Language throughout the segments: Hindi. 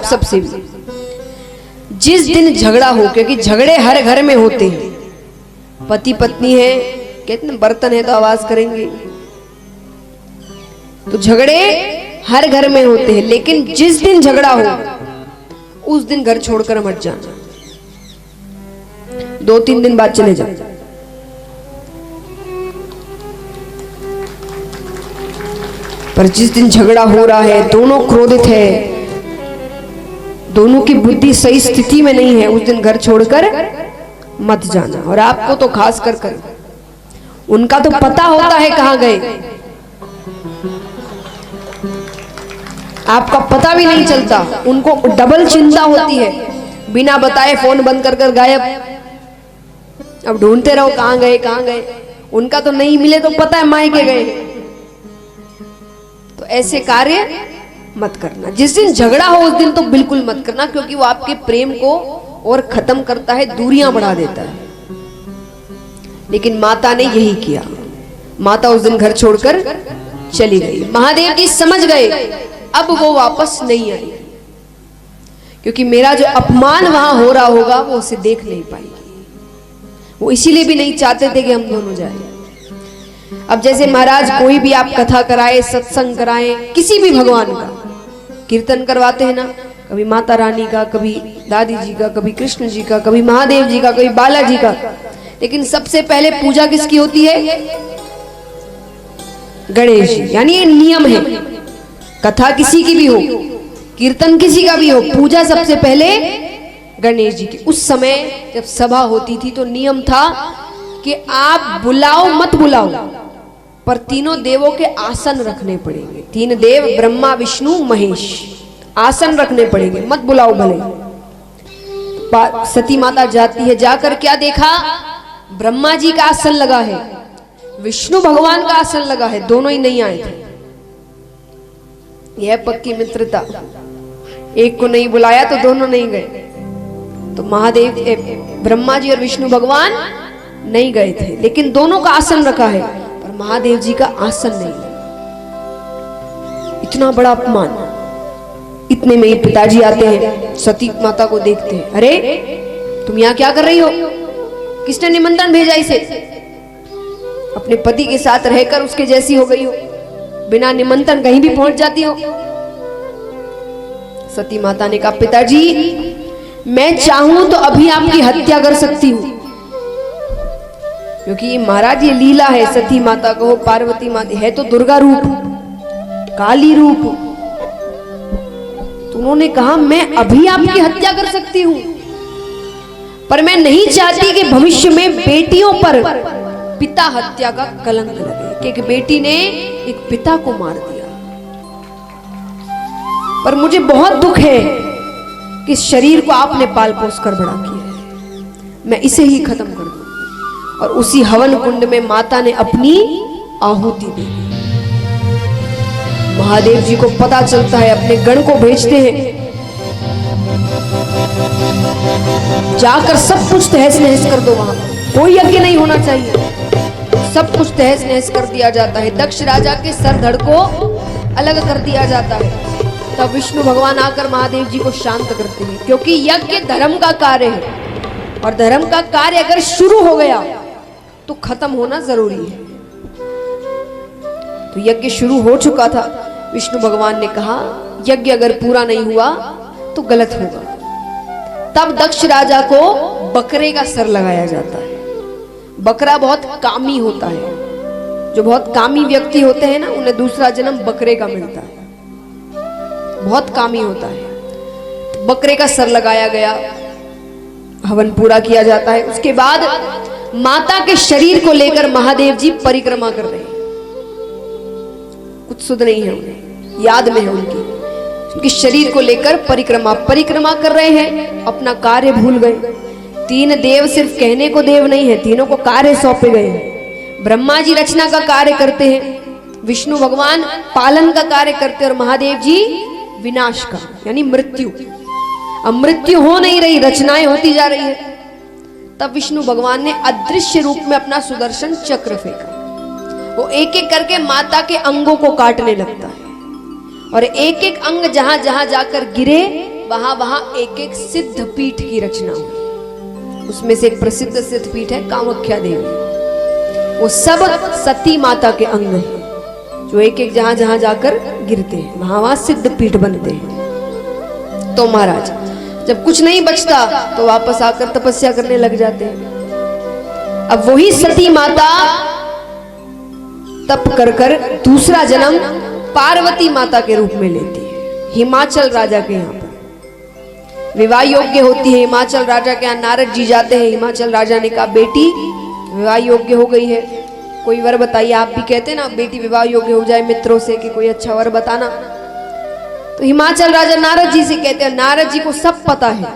सबसे भी, जिस दिन झगड़ा हो, क्योंकि झगड़े हर घर में होते हैं, पति पत्नी है, कहते हैं बर्तन है तो आवाज करेंगे, तो झगड़े हर घर में होते हैं, लेकिन जिस दिन झगड़ा हो उस दिन घर छोड़कर मत जाना, 2-3 दिन बाद चले जाओ। पर जिस दिन झगड़ा हो रहा है, दोनों क्रोधित है, दोनों की बुद्धि सही स्थिति में नहीं है, उस दिन घर छोड़कर मत जाना। और आपको तो खास कर उनका तो पता होता है कहां गए, आपका पता भी नहीं चलता, उनको डबल चिंता होती है, बिना बताए फोन बंद कर कर गायब, अब ढूंढते रहो कहां गए कहां गए, उनका तो नहीं मिले तो पता है मायके गए। तो ऐसे कार्य मत करना, जिस दिन झगड़ा हो उस दिन तो बिल्कुल मत करना, क्योंकि वो आपके प्रेम को और खत्म करता है, दूरियां बढ़ा देता है। लेकिन माता ने यही किया, माता उस दिन घर छोड़कर चली गई। महादेव जी समझ गए अब वो वापस नहीं आई, क्योंकि मेरा जो अपमान वहां हो रहा होगा वो उसे देख नहीं पाएगी। वो इसीलिए भी नहीं चाहते थे कि हम दोनों जाएं। अब जैसे महाराज कोई भी आप कथा कराए, सत्संग कराए, किसी भी भगवान का कीर्तन करवाते हैं ना, कभी माता रानी का, कभी दादी जी का, कभी कृष्ण जी का, कभी महादेव जी का, कभी बालाजी का, लेकिन सबसे पहले पूजा किसकी होती है? गणेश जी। यानी ये नियम है, कथा किसी की भी हो, कीर्तन किसी का भी हो, पूजा सबसे पहले गणेश जी की। उस समय जब सभा होती थी तो नियम था कि आप बुलाओ मत बुलाओ, पर तीनों देवों के आसन रखने पड़ेंगे। 3 देव ब्रह्मा विष्णु महेश, आसन रखने पड़ेंगे, मत बुलाओ भले। सती माता जाती है, जाकर क्या देखा? ब्रह्मा जी का आसन लगा है, विष्णु भगवान का आसन लगा है, दोनों ही नहीं आए थे। यह पक्की मित्रता, एक को नहीं बुलाया तो दोनों नहीं गए। तो महादेव ब्रह्मा जी और विष्णु भगवान नहीं गए थे, लेकिन दोनों का आसन रखा है, पर महादेव जी का आसन नहीं। इतना बड़ा अपमान। इतने में ही पिताजी आते हैं, सती माता को देखते हैं, अरे तुम यहाँ क्या कर रही हो? किसने निमंत्रण भेजा इसे? अपने पति के साथ रहकर उसके जैसी हो गई हो, बिना निमंत्रण कहीं भी पहुंच जाती हो। सती माता ने कहा, पिताजी मैं चाहूं तो अभी आपकी हत्या कर सकती हूं, क्योंकि महाराज ये लीला है, सती माता को, पार्वती माता है तो दुर्गा रूप, काली रूप। तो उन्होंने कहा मैं अभी आपकी हत्या कर सकती हूं, पर मैं नहीं चाहती कि भविष्य में बेटियों पर पिता हत्या का कलंक लगे, क्योंकि बेटी ने एक पिता को मार दिया। पर मुझे बहुत दुख है कि इस शरीर को आपने पाल पोस कर बड़ा किया है, मैं इसे ही खत्म कर दूं। और उसी हवन कुंड में माता ने अपनी आहुति दे दी। महादेव जी को पता चलता है, अपने गण को भेजते हैं, जाकर सब कुछ तहस नहस कर दो, वहां कोई यज्ञ नहीं होना चाहिए, सब कुछ तहस नहस कर दिया जाता है। दक्ष राजा के सर धड़ को अलग कर दिया जाता है। तब विष्णु भगवान आकर महादेव जी को शांत करते हैं, क्योंकि यज्ञ धर्म का कार्य है, और धर्म का कार्य अगर शुरू हो गया तो खत्म होना जरूरी है। तो यज्ञ शुरू हो चुका था। विष्णु भगवान ने कहा यज्ञ अगर पूरा नहीं हुआ तो गलत होगा। तब दक्ष राजा को बकरे का सर लगाया जाता है। बकरा बहुत कामी होता है, जो बहुत कामी व्यक्ति होते हैं ना, उन्हें दूसरा जन्म बकरे का मिलता है, बहुत कामी होता है। तो बकरे का सर लगाया गया, हवन पूरा किया जाता है। उसके बाद माता के शरीर को लेकर महादेव जी परिक्रमा कर रहे हैं। कुछ सुध नहीं है उन्हें, याद में है उनके शरीर को लेकर परिक्रमा कर रहे हैं, अपना कार्य भूल गए। 3 देव सिर्फ कहने को देव नहीं है, तीनों को कार्य सौंपे गए हैं। ब्रह्मा जी रचना का कार्य करते हैं, विष्णु भगवान पालन का कार्य करते हैं, और महादेव जी विनाश का, यानी मृत्यु। अब मृत्यु हो नहीं रही, रचनाएं होती जा रही है। तब विष्णु भगवान ने अदृश्य रूप में अपना सुदर्शन चक्र फेंका। वो एक एक करके माता के अंगों को काटने लगता है, और एक एक अंग जहां जहां जाकर गिरे वहां वहां एक एक सिद्ध पीठ की रचना हुई। उसमें से एक प्रसिद्ध सिद्ध पीठ है कामाख्या देवी। वो सब सती माता के अंग हैं, जो एक एक जहां जहां जाकर गिरते हैं, वहां वहां सिद्ध पीठ बनते हैं। तो महाराज जब कुछ नहीं बचता तो वापस आकर तपस्या करने लग जाते हैं। अब वही सती माता तप कर कर दूसरा जन्म पार्वती माता के रूप में लेती है। हिमाचल राजा के यहाँ पर विवाह योग्य होती है। हिमाचल राजा के यहाँ नारद जी जाते हैं। हिमाचल राजा ने कहा बेटी विवाह योग्य हो गई है, कोई वर बताइए। आप भी कहते ना बेटी विवाह योग्य हो जाए मित्रों से कि कोई अच्छा वर बताना। तो हिमाचल राजा नारद जी से कहते हैं, नारद जी को सब पता है।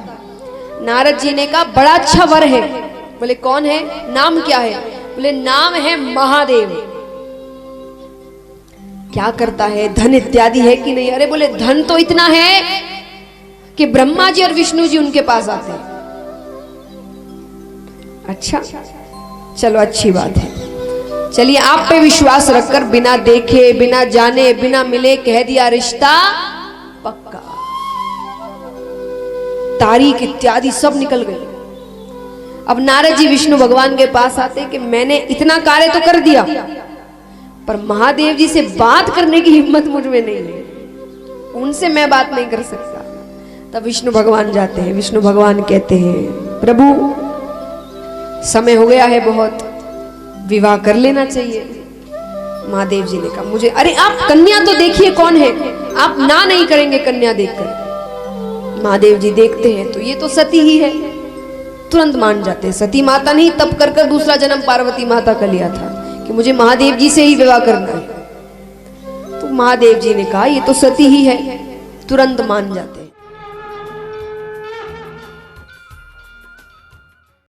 नारद जी ने कहा बड़ा अच्छा वर है। बोले कौन है, नाम क्या है? बोले नाम है महादेव। क्या करता है, धन इत्यादि है कि नहीं? अरे बोले धन तो इतना है कि ब्रह्मा जी और विष्णु जी उनके पास आते हैं। अच्छा चलो अच्छी बात है, चलिए आप पे विश्वास रखकर बिना देखे बिना जाने बिना मिले कह दिया रिश्ता पक्का। तारीख इत्यादि सब निकल गई। अब नारद जी विष्णु भगवान के पास आते कि मैंने इतना कार्य तो कर दिया, पर महादेव जी से बात करने की हिम्मत मुझ में नहीं है, उनसे मैं बात नहीं कर सकता। तब विष्णु भगवान जाते हैं। विष्णु भगवान कहते हैं प्रभु समय हो गया है बहुत, विवाह कर लेना चाहिए। महादेव जी ने कहा मुझे, अरे आप कन्या तो देखिए कौन है, आप ना नहीं करेंगे कन्या देखकर। महादेव जी देखते हैं तो ये तो सती ही है, तुरंत मान जाते हैं। सती माता नहीं तप कर कर दूसरा जन्म पार्वती माता का लिया था कि मुझे महादेव जी से ही विवाह करना है। तो महादेव जी ने कहा ये तो सती ही है, तुरंत मान जाते हैं।